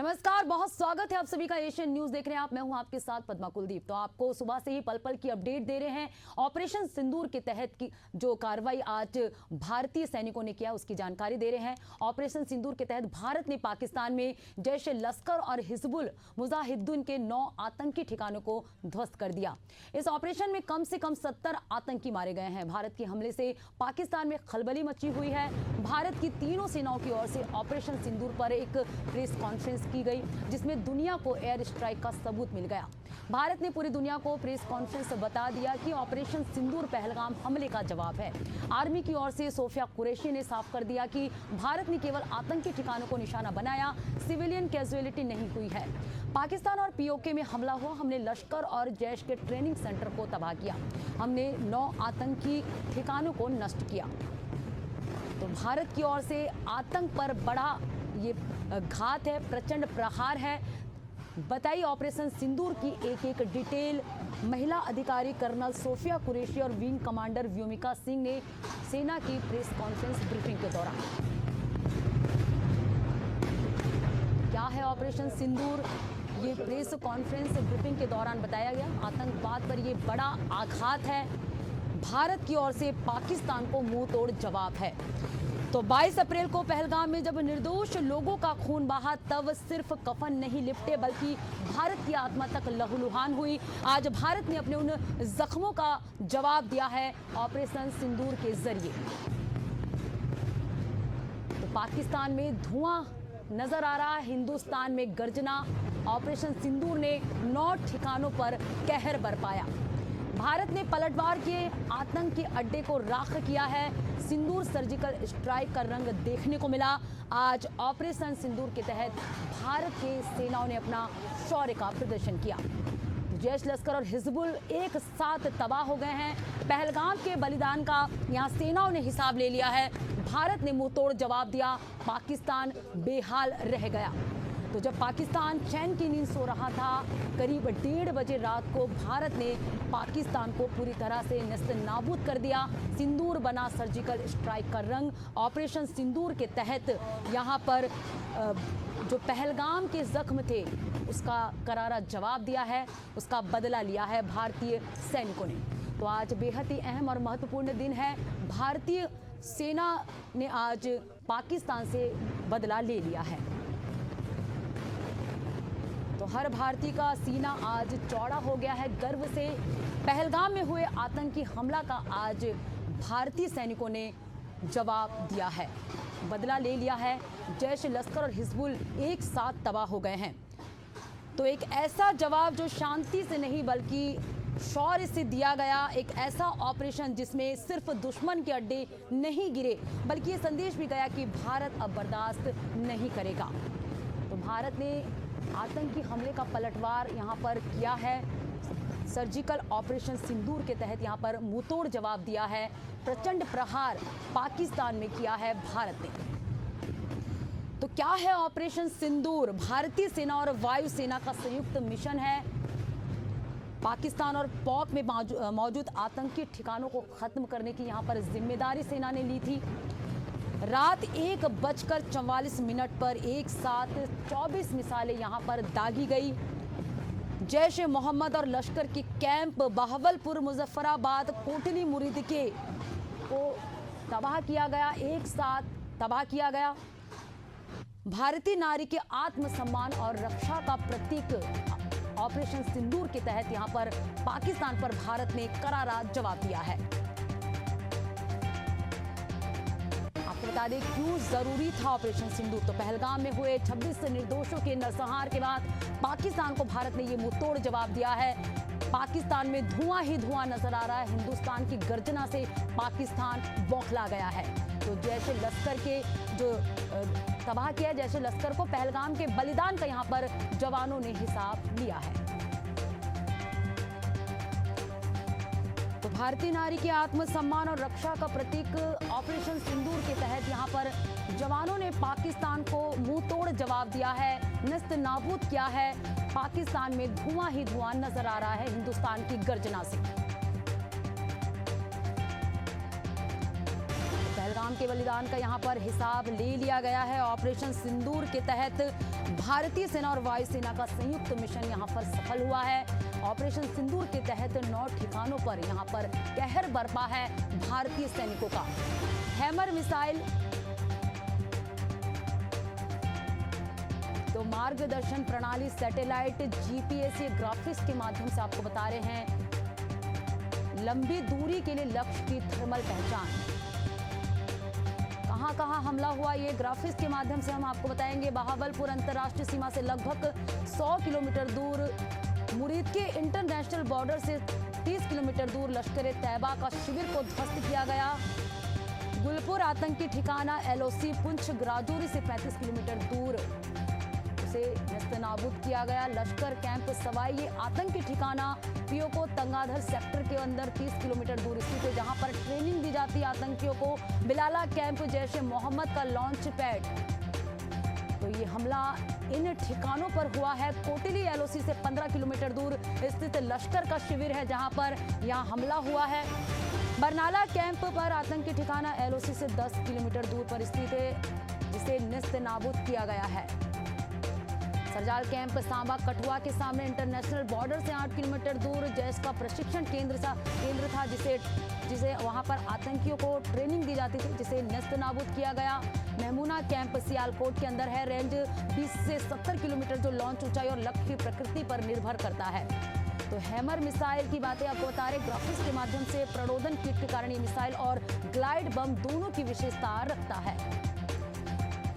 नमस्कार, बहुत स्वागत है आप सभी का एशियन न्यूज देख रहे हैं आप। मैं हूं आपके साथ पद्मा कुलदीप। तो आपको सुबह से ही पल पल की अपडेट दे रहे हैं। ऑपरेशन सिंदूर के तहत की जो कार्रवाई आज भारतीय सैनिकों ने किया उसकी जानकारी दे रहे हैं। ऑपरेशन सिंदूर के तहत भारत ने पाकिस्तान में जैश ए लश्कर और हिजबुल मुजाहिद्दीन के 9 आतंकी ठिकानों को ध्वस्त कर दिया। इस ऑपरेशन में कम से कम 70 आतंकी मारे गए हैं। भारत के हमले से पाकिस्तान में खलबली मची हुई है। भारत की तीनों सेनाओं की ओर से ऑपरेशन सिंदूर पर एक प्रेस कॉन्फ्रेंस की गई जिसमें दुनिया को एयर स्ट्राइक का सबूत मिल गया। भारत ने पूरी दुनिया को प्रेस कॉन्फ्रेंस बता दिया कि ऑपरेशन सिंदूर पहलगाम हमले का जवाब है। आर्मी की ओर से सोफिया कुरैशी ने साफ कर दिया कि भारत ने केवल आतंकी ठिकानों को निशाना बनाया, सिविलियन कैजुअलिटी नहीं हुई है। पाकिस्तान और पीओके में हमला हुआ। हमने लश्कर और जैश के ट्रेनिंग सेंटर को तबाह किया। हमने 9 आतंकी ठिकानों को नष्ट किया। तो भारत की ओर से आतंक पर बड़ा ये घात है, प्रचंड प्रहार है। बताइए ऑपरेशन सिंदूर की एक एक डिटेल। महिला अधिकारी कर्नल सोफिया कुरैशी और विंग कमांडर व्योमिका सिंह ने सेना की प्रेस कॉन्फ्रेंस ब्रीफिंग के दौरान। क्या है ऑपरेशन सिंदूर? ये प्रेस कॉन्फ्रेंस ब्रीफिंग के दौरान बताया गया। आतंकवाद पर यह बड़ा आघात है। भारत की ओर से पाकिस्तान को मुंह तोड़ जवाब है। तो 22 अप्रैल को पहलगाम में जब निर्दोष लोगों का खून बहा तब सिर्फ कफन नहीं लिपटे बल्कि भारत की आत्मा तक लहूलुहान हुई। आज भारत ने अपने उन जख्मों का जवाब दिया है ऑपरेशन सिंदूर के जरिए। तो पाकिस्तान में धुआं नजर आ रहा है, हिंदुस्तान में गर्जना। ऑपरेशन सिंदूर ने 9 ठिकानों पर कहर बरपाया। भारत ने पलटवार के आतंक के अड्डे को राख किया है। सिंदूर सर्जिकल स्ट्राइक का रंग देखने को मिला। आज ऑपरेशन सिंदूर के तहत भारत के सेनाओं ने अपना शौर्य का प्रदर्शन किया। जैश लश्कर और हिजबुल एक साथ तबाह हो गए हैं। पहलगाम के बलिदान का यहाँ सेनाओं ने हिसाब ले लिया है। भारत ने मुंह तोड़ जवाब दिया। पाकिस्तान बेहाल रह गया। तो जब पाकिस्तान चैन की नींद सो रहा था, करीब 1:30 बजे रात को भारत ने पाकिस्तान को पूरी तरह से नेस्तनाबूद कर दिया। सिंदूर बना सर्जिकल स्ट्राइक का रंग। ऑपरेशन सिंदूर के तहत यहाँ पर जो पहलगाम के जख्म थे उसका करारा जवाब दिया है, उसका बदला लिया है भारतीय सैनिकों ने। तो आज बेहद ही अहम और महत्वपूर्ण दिन है। भारतीय सेना ने आज पाकिस्तान से बदला ले लिया है। तो हर भारतीय का सीना आज चौड़ा हो गया है गर्व से। पहलगाम में हुए आतंकी हमला का आज भारतीय सैनिकों ने जवाब दिया है, बदला ले लिया है। जैश लश्कर और हिजबुल एक साथ तबाह हो गए हैं। तो एक ऐसा जवाब जो शांति से नहीं बल्कि शौर्य से दिया गया। एक ऐसा ऑपरेशन जिसमें सिर्फ दुश्मन के अड्डे नहीं गिरे बल्कि ये संदेश भी गया कि भारत अब बर्दाश्त नहीं करेगा। तो भारत ने आतंकी हमले का पलटवार यहाँ पर किया है। सर्जिकल ऑपरेशन सिंदूर के तहत यहाँ पर मुंहतोड़ जवाब दिया है। प्रचंड प्रहार पाकिस्तान में किया है भारत ने। तो क्या है ऑपरेशन सिंदूर? भारतीय सेना और वायुसेना का संयुक्त मिशन है। पाकिस्तान और पाक में मौजूद आतंकी ठिकानों को खत्म करने की यहाँ पर जिम्मेदारी सेना ने ली थी। रात 1:44 पर एक साथ 24 मिसाइलें यहाँ पर दागी गई। जैश ए मोहम्मद और लश्कर के कैंप बहावलपुर, मुजफ्फराबाद, कोटली, मुरीदके को तबाह किया गया, एक साथ तबाह किया गया। भारतीय नारी के आत्मसम्मान और रक्षा का प्रतीक ऑपरेशन सिंदूर के तहत यहाँ पर पाकिस्तान पर भारत ने करारा जवाब दिया है। बता दें क्यों जरूरी था ऑपरेशन सिंदूर। तो पहलगाम में हुए 26 निर्दोषों के नरसंहार के बाद पाकिस्तान को भारत ने ये मुंहतोड़ जवाब दिया है। पाकिस्तान में धुआं ही धुआं नजर आ रहा है। हिंदुस्तान की गर्जना से पाकिस्तान बौखला गया है। तो जैसे लश्कर के जो तबाह किया, जैसे लश्कर को पहलगाम के बलिदान का यहाँ पर जवानों ने हिसाब लिया है। तो भारतीय नारी के आत्मसम्मान और रक्षा का प्रतीक ऑपरेशन सिंदूर के तहत यहाँ पर जवानों ने पाकिस्तान को मुंह तोड़ जवाब दिया है, नेस्तनाबूद किया है। पाकिस्तान में धुआं ही धुआं नजर आ रहा है हिंदुस्तान की गर्जना से। पहलगाम पहलगाम के बलिदान का यहाँ पर हिसाब ले लिया गया है। ऑपरेशन सिंदूर के तहत भारतीय सेना और वायुसेना का संयुक्त मिशन यहाँ पर सफल हुआ है। ऑपरेशन सिंदूर के तहत 9 ठिकानों पर यहाँ पर कहर बरपा है भारतीय सैनिकों का। हैमर मिसाइल तो मार्गदर्शन प्रणाली, सैटेलाइट, जीपीएस ग्राफिक्स के माध्यम से आपको बता रहे हैं लंबी दूरी के लिए लक्ष्य की थर्मल पहचान। कहां हमला हुआ, ये ग्राफिक्स के माध्यम से हम आपको बताएंगे। बहावलपुर अंतर्राष्ट्रीय सीमा से लगभग 100 किलोमीटर दूर, मुरीद के इंटरनेशनल बॉर्डर से 30 किलोमीटर दूर लश्कर तैयबा का शिविर को ध्वस्त किया गया। गुलपुर आतंकी ठिकाना एलओसी पुंछ ग्राजूरी से 35 किलोमीटर दूर से नस्तनाबूद किया गया। लश्कर कैंप सवाई, ये आतंकी ठिकाना पीओको तंगाधर सेक्टर के अंदर 30 किलोमीटर दूर स्थित है, जहां पर ट्रेनिंग दी जाती है आतंकियों को। बिलाला कैंप जैश ए मोहम्मद का लॉन्च पैड। तो ये हमला इन ठिकानों पर हुआ है। कोटिली एलओसी से 15 किलोमीटर दूर स्थित लश्कर का शिविर है, जहां पर यहां हमला हुआ है। बरनाला कैंप पर आतंकी ठिकाना एलओसी से 10 किलोमीटर दूर पर स्थित है, जिसे नस्तनाबूद किया गया है। सरजाल कैंप सांबा कठुआ के सामने इंटरनेशनल बॉर्डर से 8 किलोमीटर दूर जैश का प्रशिक्षण केंद्र था, जिसे वहां पर आतंकियों को ट्रेनिंग दी जाती थी, जिसे नस्तनाबूद किया गया। महमूना कैंप सियालकोट के अंदर है। रेंज 20 से 70 किलोमीटर, जो लॉन्च ऊंचाई और लक्ष्य की प्रकृति पर निर्भर करता है। तो हैमर मिसाइल की बातें आपको बता रहे, ग्राफिक्स के माध्यम से प्रणोदन किट के कारण ये मिसाइल और ग्लाइड बम दोनों की विशेषता रखता है।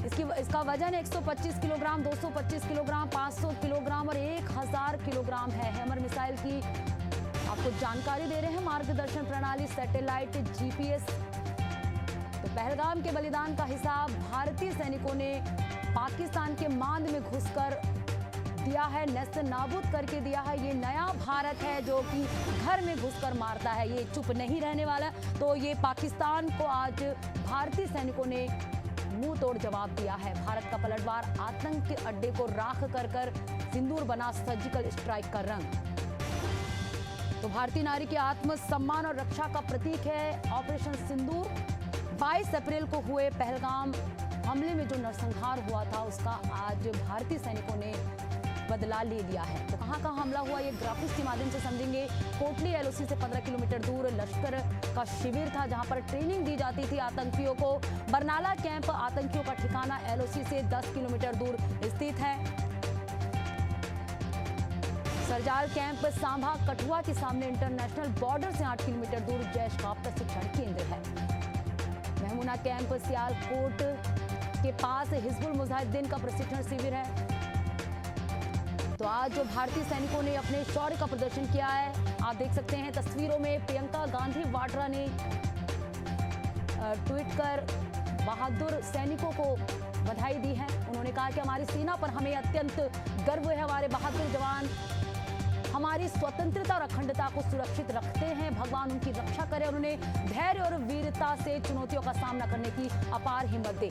इसका वजन 125 किलोग्राम, 225 किलोग्राम, 500 किलोग्राम और 1000 किलोग्राम है। हैमर मिसाइल की आपको जानकारी दे रहे हैं। मार्गदर्शन प्रणाली, सैटेलाइट, जीपीएस। तो पहलगाम के बलिदान का हिसाब भारतीय सैनिकों ने पाकिस्तान के मांद में घुसकर दिया है, नेस्त नाबूद करके दिया है। ये नया भारत है जो कि घर में घुसकर मारता है, ये चुप नहीं रहने वाला। तो ये पाकिस्तान को आज भारतीय सैनिकों ने मुंह तोड़ जवाब दिया है। भारत का पलटवार, आतंक के अड्डे को राख कर सिंदूर बना सर्जिकल स्ट्राइक का रंग। तो भारतीय नारी के आत्मसम्मान और रक्षा का प्रतीक है ऑपरेशन सिंदूर। 22 अप्रैल को हुए पहलगाम हमले में जो नरसंहार हुआ था, उसका आज भारतीय सैनिकों ने बदला ले लिया है। तो कहां हमला हुआ, ये ग्राफिक्स के माध्यम से समझेंगे। कोटली एलओसी से 15 किलोमीटर दूर लश्कर का शिविर था, जहां पर ट्रेनिंग दी जाती थी आतंकियों को। बरनाला कैंप आतंकियों का ठिकाना एलओसी से 10 किलोमीटर दूर स्थित है। सरजाल कैंप सांभा कठुआ के सामने इंटरनेशनल बॉर्डर से 8 किलोमीटर दूर जैश का प्रशिक्षण केंद्र है। महमूना कैंप सियालकोट के पास हिजबुल मुजाहिदीन का प्रशिक्षण शिविर है। तो आज जो भारतीय सैनिकों ने अपने शौर्य का प्रदर्शन किया है, आप देख सकते हैं तस्वीरों में। प्रियंका गांधी वाड्रा ने ट्वीट कर बहादुर सैनिकों को बधाई दी है। उन्होंने कहा कि हमारी सेना पर हमें अत्यंत गर्व है। हमारे बहादुर जवान हमारी स्वतंत्रता और अखंडता को सुरक्षित रखते हैं, भगवान उनकी रक्षा करे। उन्होंने धैर्य और वीरता से चुनौतियों का सामना करने की अपार हिम्मत दी।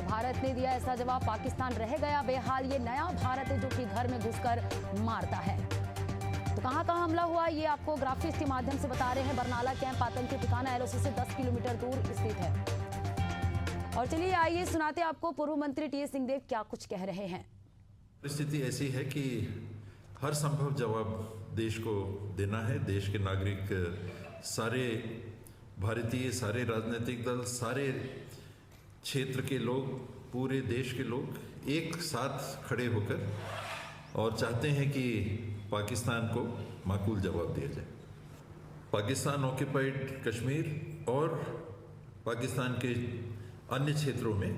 भारत ने दिया ऐसा जवाब, पाकिस्तान रह गया बेहाल। ये नया भारत है जो कि घर में घुसकर मारता है। तो कहां हमला हुआ, ये आपको ग्राफिक्स के माध्यम से बता रहे हैं। बरनाला कैंप आतंकी ठिकाना एलओसी से 10 किलोमीटर दूर स्थित है। और चलिए आइए सुनाते हैं आपको पूर्व मंत्री टीएस सिंहदेव क्या कुछ कह रहे हैं। परिस्थिति ऐसी है कि हर संभव जवाब देश को देना है। देश के नागरिक, सारे भारतीय, सारे राजनीतिक दल, सारे क्षेत्र के लोग, पूरे देश के लोग एक साथ खड़े होकर और चाहते हैं कि पाकिस्तान को माकूल जवाब दिया जाए। पाकिस्तान ऑक्यूपाइड कश्मीर और पाकिस्तान के अन्य क्षेत्रों में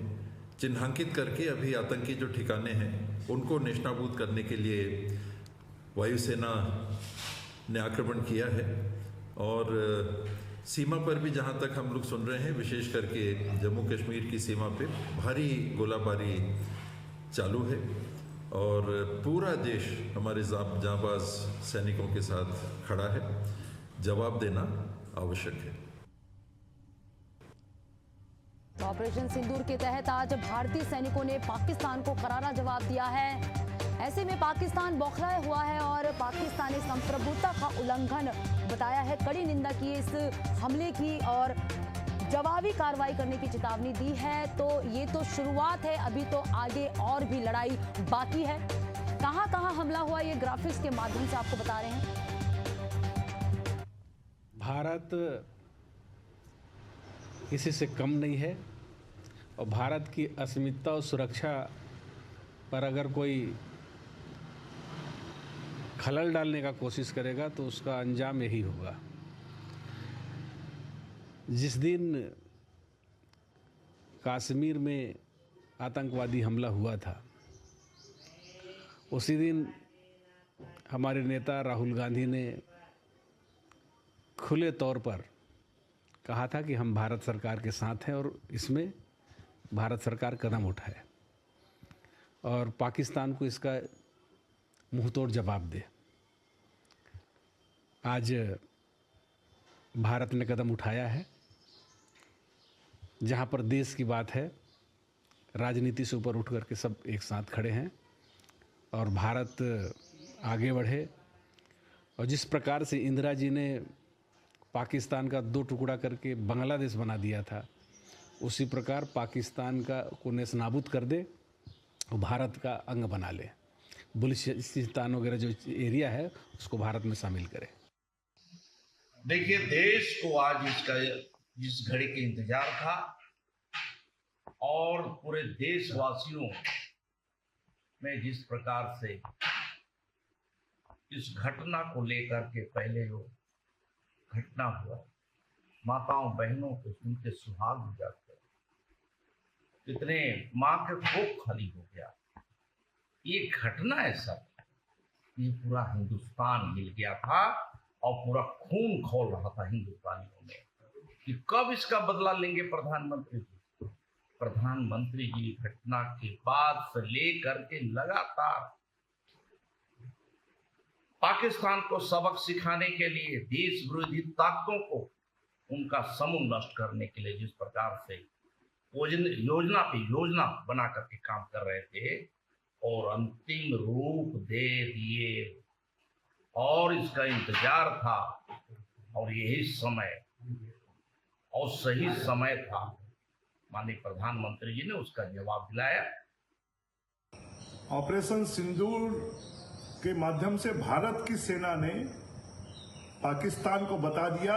चिन्हांकित करके अभी आतंकी जो ठिकाने हैं उनको नेस्तनाबूद करने के लिए वायुसेना ने आक्रमण किया है। और सीमा पर भी जहां तक हम लोग सुन रहे हैं, विशेष करके जम्मू कश्मीर की सीमा पे भारी गोलाबारी चालू है और पूरा देश हमारे जांबाज सैनिकों के साथ खड़ा है। जवाब देना आवश्यक है। ऑपरेशन सिंदूर के तहत आज भारतीय सैनिकों ने पाकिस्तान को करारा जवाब दिया है। ऐसे में पाकिस्तान बौखलाया हुआ है और पाकिस्तानी संप्रभुता का उल्लंघन बताया है। कड़ी निंदा की इस हमले की और जवाबी कार्रवाई करने की चेतावनी दी है। तो ये तो शुरुआत है, अभी तो आगे और भी लड़ाई बाकी है। कहां कहां हमला हुआ ये ग्राफिक्स के माध्यम से आपको बता रहे हैं। भारत किसी से कम नहीं है और भारत की अस्मिता और सुरक्षा पर अगर कोई खलल डालने का कोशिश करेगा तो उसका अंजाम यही होगा। जिस दिन कश्मीर में आतंकवादी हमला हुआ था उसी दिन हमारे नेता राहुल गांधी ने खुले तौर पर कहा था कि हम भारत सरकार के साथ हैं और इसमें भारत सरकार कदम उठाए और पाकिस्तान को इसका मुंहतोड़ जवाब दे। आज भारत ने कदम उठाया है। जहां पर देश की बात है, राजनीति से ऊपर उठ करके सब एक साथ खड़े हैं और भारत आगे बढ़े। और जिस प्रकार से इंदिरा जी ने पाकिस्तान का 2 टुकड़ा करके बांग्लादेश बना दिया था, उसी प्रकार पाकिस्तान का को नेस्तनाबूद कर दे और भारत का अंग बना ले। बलूचिस्तान वगैरह जो एरिया है उसको भारत में शामिल करे। देखिए, देश को आज इसका जिस घड़ी के इंतजार था और पूरे देशवासियों में जिस प्रकार से इस घटना को लेकर के पहले जो घटना हुआ, माताओं बहनों को उनके सुहाग उजाड़, कितने माँ के कोख खाली हो गया। ये घटना ऐसा था, ये पूरा हिंदुस्तान हिल गया था और पूरा खून खौल रहा था हिंदुस्तानियों में कि कब इसका बदला लेंगे प्रधानमंत्री जी। प्रधानमंत्री जी घटना के बाद से लेकर के लगातार पाकिस्तान को सबक सिखाने के लिए, देश विरोधी ताकतों को उनका समूह नष्ट करने के लिए जिस प्रकार से योजना पे योजना बना करके काम कर रहे थे और अंतिम रूप दे दिए। और इसका इंतजार था और यही समय और सही समय था। माननीय प्रधानमंत्री जी ने उसका जवाब दिलाया। ऑपरेशन सिंदूर के माध्यम से भारत की सेना ने पाकिस्तान को बता दिया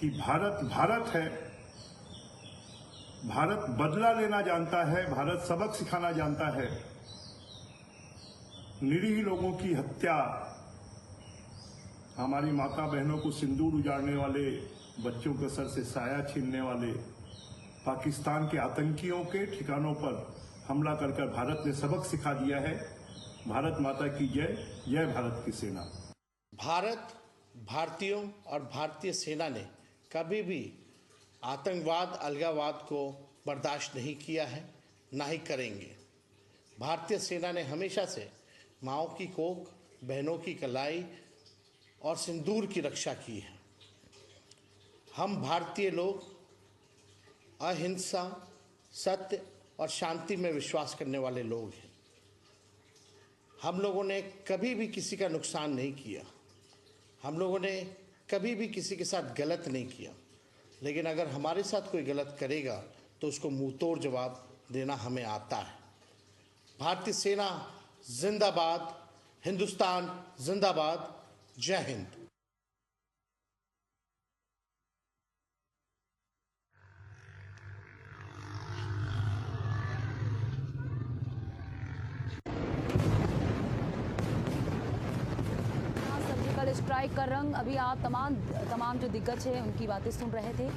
कि भारत भारत है, भारत बदला लेना जानता है, भारत सबक सिखाना जानता है। निरीह लोगों की हत्या, हमारी माता बहनों को सिंदूर उजाड़ने वाले, बच्चों के सर से साया छीनने वाले पाकिस्तान के आतंकियों के ठिकानों पर हमला कर भारत ने सबक सिखा दिया है। भारत माता की जय, जय भारत की सेना। भारत, भारतीयों और भारतीय सेना ने कभी भी आतंकवाद, अलगाववाद को बर्दाश्त नहीं किया है, ना ही करेंगे। भारतीय सेना ने हमेशा से माँओं की कोख, बहनों की कलाई और सिंदूर की रक्षा की है। हम भारतीय लोग अहिंसा, सत्य और शांति में विश्वास करने वाले लोग हैं। हम लोगों ने कभी भी किसी का नुकसान नहीं किया, हम लोगों ने कभी भी किसी के साथ गलत नहीं किया। लेकिन अगर हमारे साथ कोई गलत करेगा तो उसको मुंहतोड़ जवाब देना हमें आता है। भारतीय सेना जिंदाबाद, हिंदुस्तान जिंदाबाद, जय हिंद। सर्जिकल स्ट्राइक का रंग, अभी आप तमाम जो दिग्गज हैं उनकी बातें सुन रहे थे।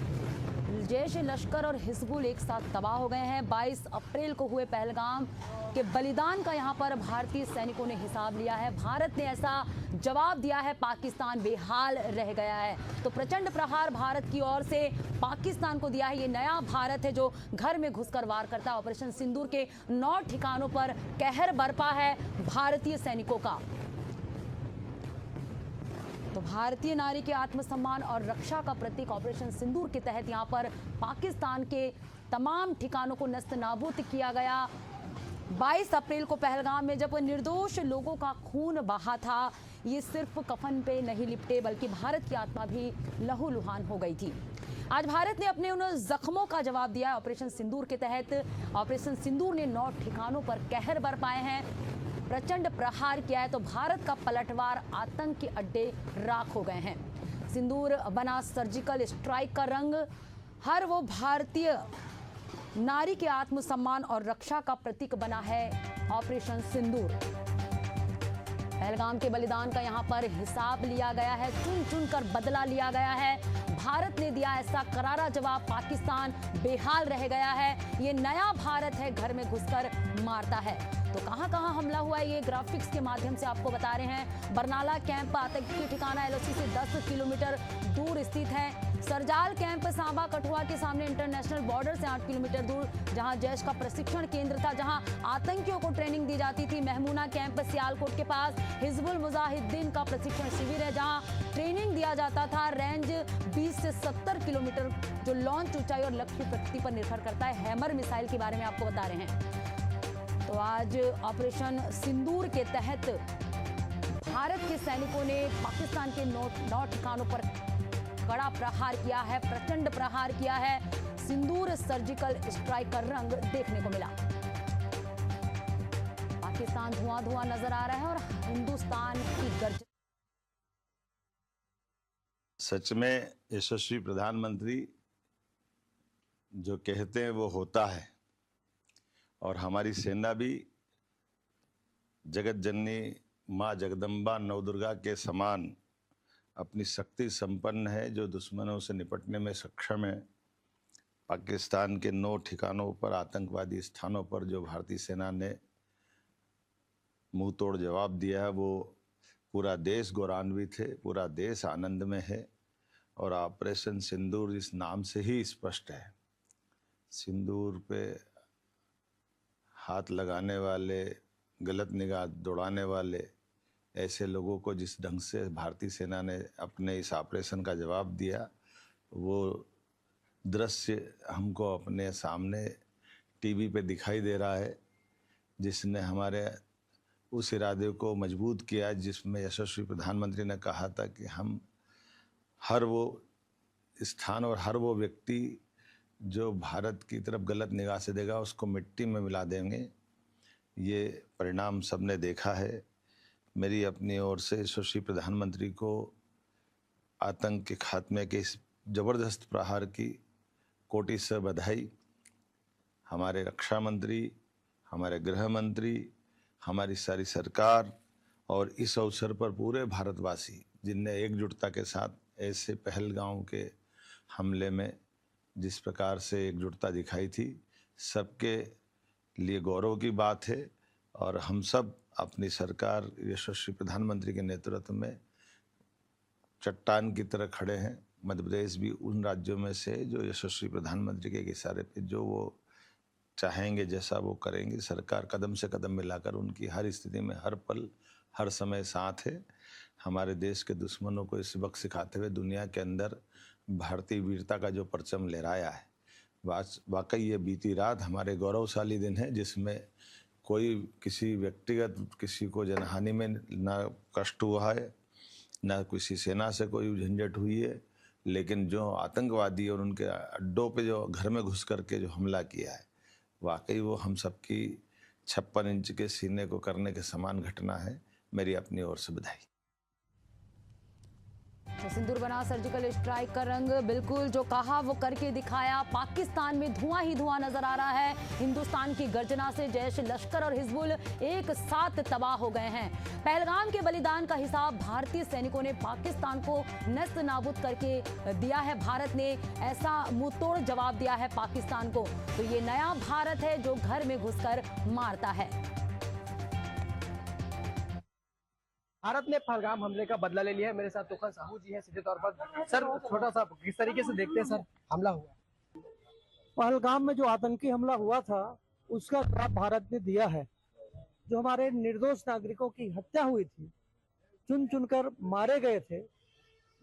जैश लश्कर और हिजबुल एक साथ तबाह हो गए हैं। 22 अप्रैल को हुए पहलगाम के बलिदान का यहाँ पर भारतीय सैनिकों ने हिसाब लिया है। भारत ने ऐसा जवाब दिया है, पाकिस्तान बेहाल रह गया है। तो प्रचंड प्रहार भारत की ओर से पाकिस्तान को दिया है। ये नया भारत है जो घर में घुसकर वार करता है। ऑपरेशन सिंदूर के 9 ठिकानों पर कहर बरपा है भारतीय सैनिकों का। तो भारतीय नारी के आत्मसम्मान और रक्षा का प्रतीक ऑपरेशन सिंदूर के तहत यहाँ पर पाकिस्तान के तमाम ठिकानों को नस्त नाबूद किया गया। 22 अप्रैल को पहलगाम में जब निर्दोष लोगों का खून बहा था, ये सिर्फ कफन पे नहीं लिपटे बल्कि भारत की आत्मा भी लहूलुहान हो गई थी। आज भारत ने अपने उन जख्मों का जवाब दिया है। ऑपरेशन सिंदूर के तहत ऑपरेशन सिंदूर ने 9 ठिकानों पर कहर बरपाए हैं, प्रचंड प्रहार किया है, तो भारत का पलटवार आतंक के अड्डे राख हो गए हैं। सिंदूर बना सर्जिकल स्ट्राइक का रंग हर वो भारतीय नारी के आत्मसम्मान और रक्षा का प्रतीक बना है ऑपरेशन सिंदूर। पहलगाम के बलिदान का यहाँ पर हिसाब लिया गया है, चुन चुन कर बदला लिया गया है। भारत ने दिया ऐसा करारा जवाब, पाकिस्तान बेहाल रह गया है। ये नया भारत है, घर में घुसकर मारता है। तो कहां कहां हमला हुआ है, ये ग्राफिक्स के माध्यम से आपको बता रहे हैं। बरनाला कैंप आतंकी ठिकाना एलओसी से 10 किलोमीटर दूर स्थित है। सरजाल कैंप सांबा कठुआ के सामने इंटरनेशनल बॉर्डर से 8 किलोमीटर दूर, जहां जैश का प्रशिक्षण केंद्र था, जहां आतंकियों को ट्रेनिंग दी जाती थी। महमूना कैंप सियालकोट के पास हिजबुल मुजाहिदीन का प्रशिक्षण शिविर है, जहां ट्रेनिंग दिया जाता था। रेंज 20 से 70 किलोमीटर, जो लॉन्च ऊंचाई और लक्ष्य प्रकृति पर निर्भर करता है। हैमर मिसाइल के बारे में आपको बता रहे हैं। तो आज ऑपरेशन सिंदूर के तहत भारत के सैनिकों ने पाकिस्तान के 9 ठिकानों पर कड़ा प्रहार किया है, प्रचंड प्रहार किया है। सिंदूर सर्जिकल स्ट्राइक का रंग देखने को मिला। पाकिस्तान धुआं धुआं नजर आ रहा है और हिंदुस्तान की गर्जना। सच में यशस्वी प्रधानमंत्री जो कहते हैं वो होता है, और हमारी सेना भी जगत जननी माँ जगदम्बा नवदुर्गा के समान अपनी शक्ति संपन्न है, जो दुश्मनों से निपटने में सक्षम है। पाकिस्तान के 9 ठिकानों पर, आतंकवादी स्थानों पर जो भारतीय सेना ने मुंह तोड़ जवाब दिया है, वो पूरा देश गौरवान्वित है, पूरा देश आनंद में है। और ऑपरेशन सिंदूर इस नाम से ही स्पष्ट है। सिंदूर पे हाथ लगाने वाले, गलत निगाह दौड़ाने वाले ऐसे लोगों को जिस ढंग से भारतीय सेना ने अपने इस ऑपरेशन का जवाब दिया, वो दृश्य हमको अपने सामने टीवी पे दिखाई दे रहा है, जिसने हमारे उस इरादे को मजबूत किया जिसमें यशस्वी प्रधानमंत्री ने कहा था कि हम हर वो स्थान और हर वो व्यक्ति जो भारत की तरफ गलत निगाह से देगा, उसको मिट्टी में मिला देंगे। ये परिणाम सबने देखा है। मेरी अपनी ओर से यशस्वी प्रधानमंत्री को आतंक के खात्मे के इस जबरदस्त प्रहार की कोटि से बधाई। हमारे रक्षा मंत्री, हमारे गृह मंत्री, हमारी सारी सरकार और इस अवसर पर पूरे भारतवासी जिनने एकजुटता के साथ ऐसे पहलगाम के हमले में जिस प्रकार से एकजुटता दिखाई थी, सबके लिए गौरव की बात है। और हम सब अपनी सरकार यशस्वी प्रधानमंत्री के नेतृत्व में चट्टान की तरह खड़े हैं। मध्य प्रदेश भी उन राज्यों में से जो यशस्वी प्रधानमंत्री के इशारे पे जो वो चाहेंगे जैसा वो करेंगे। सरकार कदम से कदम मिलाकर उनकी हर स्थिति में, हर पल, हर समय साथ है। हमारे देश के दुश्मनों को इस सबक सिखाते हुए दुनिया के अंदर भारतीय वीरता का जो परचम लहराया है, वाकई ये बीती रात हमारे गौरवशाली दिन है, जिसमें कोई किसी व्यक्तिगत किसी को जनहानि में ना कष्ट हुआ है, ना किसी सेना से कोई झंझट हुई है। लेकिन जो आतंकवादी और उनके अड्डों पे जो घर में घुस करके जो हमला किया है, वाकई वो हम सबकी 56 इंच के सीने को करने के समान घटना है। मेरी अपनी ओर से बधाई। तो सिंदूर बना सर्जिकल स्ट्राइक का रंग, बिल्कुल जो कहा वो करके दिखाया। पाकिस्तान में धुआं ही धुआं नजर आ रहा है। हिंदुस्तान की गर्जना से जैश, लश्कर और हिजबुल एक साथ तबाह हो गए हैं। पहलगाम के बलिदान का हिसाब भारतीय सैनिकों ने पाकिस्तान को नस्त नाबूद करके दिया है। भारत ने ऐसा मुंहतोड़ जवाब दिया है पाकिस्तान को। तो ये नया भारत है जो घर में घुसकर मारता है। भारत ने पहलगाम हमले का बदला ले लिया है। मेरे साथ तुखन साहू जी हैं सीधे तौर पर। सर, छोटा सा किस तरीके से देखते हैं सर हमला हुआ? पहलगाम में जो आतंकी हमला हुआ था उसका जवाब भारत ने दिया है। जो हमारे निर्दोष नागरिकों की हत्या हुई थी, चुन चुनकर मारे गए थे,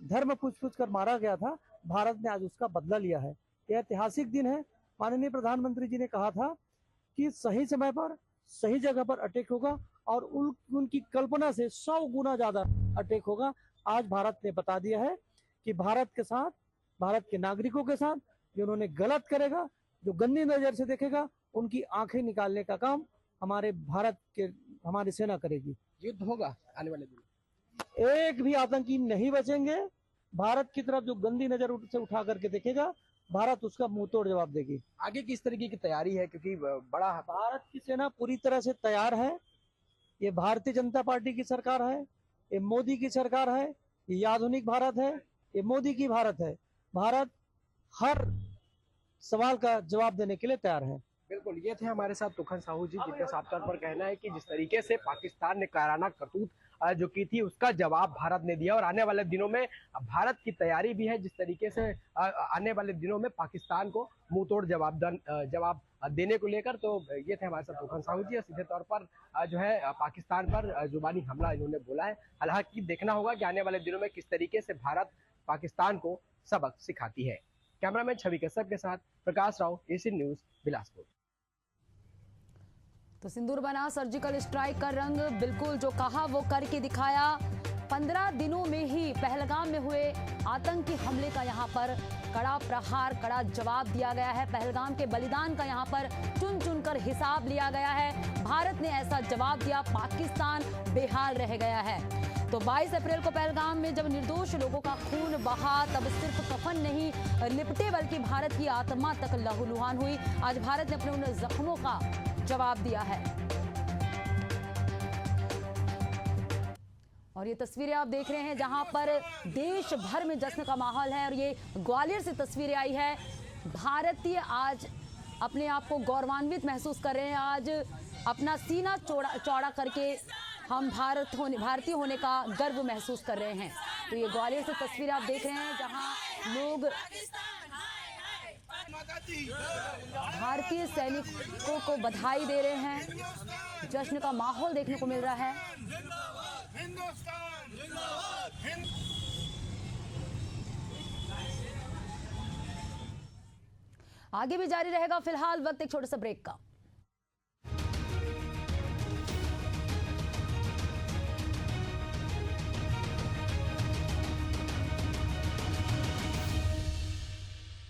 धर्म पूछ पूछ कर मारा गया था, भारत ने आज उसका बदला लिया है। यह ऐतिहासिक दिन है। माननीय प्रधानमंत्री जी ने कहा था कि सही समय पर सही जगह पर अटैक होगा और उनकी कल्पना से 100 गुना ज्यादा अटैक होगा। आज भारत ने बता दिया है कि भारत के साथ, भारत के नागरिकों के साथ जो उन्होंने गलत करेगा, जो गंदी नजर से देखेगा, उनकी आंखें निकालने का काम हमारी सेना करेगी। युद्ध होगा आने वाले दिन। एक भी आतंकी नहीं बचेंगे। भारत की तरफ जो गंदी नजर से उठा करके देखेगा, भारत उसका मुंह तोड़ जवाब देगी। आगे किस तरीके की तैयारी है, क्योंकि बड़ा भारत की सेना पूरी तरह से तैयार है। ये भारतीय जनता पार्टी की सरकार है, ये मोदी की सरकार है, ये आधुनिक भारत है, ये मोदी की भारत है। भारत हर सवाल का जवाब देने के लिए तैयार है। बिल्कुल, ये थे हमारे साथ तुखन साहू जी, जिनका साफ तौर पर कहना है कि जिस तरीके से पाकिस्तान ने कायराना करतूत जो की थी उसका जवाब भारत ने दिया और आने वाले दिनों में भारत की तैयारी भी है जिस तरीके से आने वाले दिनों में पाकिस्तान को मुंह तोड़ जवाब देने को लेकर। तो ये थे हमारे साथ तुखन साहू जी। सीधे तौर पर जो है पाकिस्तान पर जुबानी हमला इन्होंने बोला है। हालांकि देखना होगा कि आने वाले दिनों में किस तरीके से भारत पाकिस्तान को सबक सिखाती है। कैमरामैन छवि कसब के साथ प्रकाश राव, एशियन न्यूज, बिलासपुर। तो सिंदूर बना सर्जिकल स्ट्राइक का रंग, बिल्कुल जो कहा वो करके दिखाया। 15 दिनों में ही पहलगाम में हुए आतंकी हमले का यहाँ पर कड़ा प्रहार, कड़ा जवाब दिया गया है। पहलगाम के बलिदान का यहाँ पर चुन चुनकर हिसाब लिया गया है। भारत ने ऐसा जवाब दिया, पाकिस्तान बेहाल रह गया है। तो 22 अप्रैल को पहलगाम में जब निर्दोष लोगों का खून बहा, तब सिर्फ कफन नहीं लिपटे बल्कि भारत की आत्मा तक लहूलुहान हुई। आज भारत ने अपने उन जख्मों का जवाब दिया है। और ये तस्वीरें आप देख रहे हैं जहां पर देश भर में जश्न का माहौल है। और ये ग्वालियर से तस्वीरें आई है। भारतीय आज अपने आप को गौरवान्वित महसूस कर रहे हैं। आज अपना सीना चौड़ा करके हम भारतीय होने का गर्व महसूस कर रहे हैं। तो ये ग्वालियर से तस्वीरें आप देख रहे हैं जहां लोग भारतीय सैनिकों को बधाई दे रहे हैं। जश्न का माहौल देखने को मिल रहा है। आगे भी जारी रहेगा। फिलहाल वक्त एक छोटे से ब्रेक का।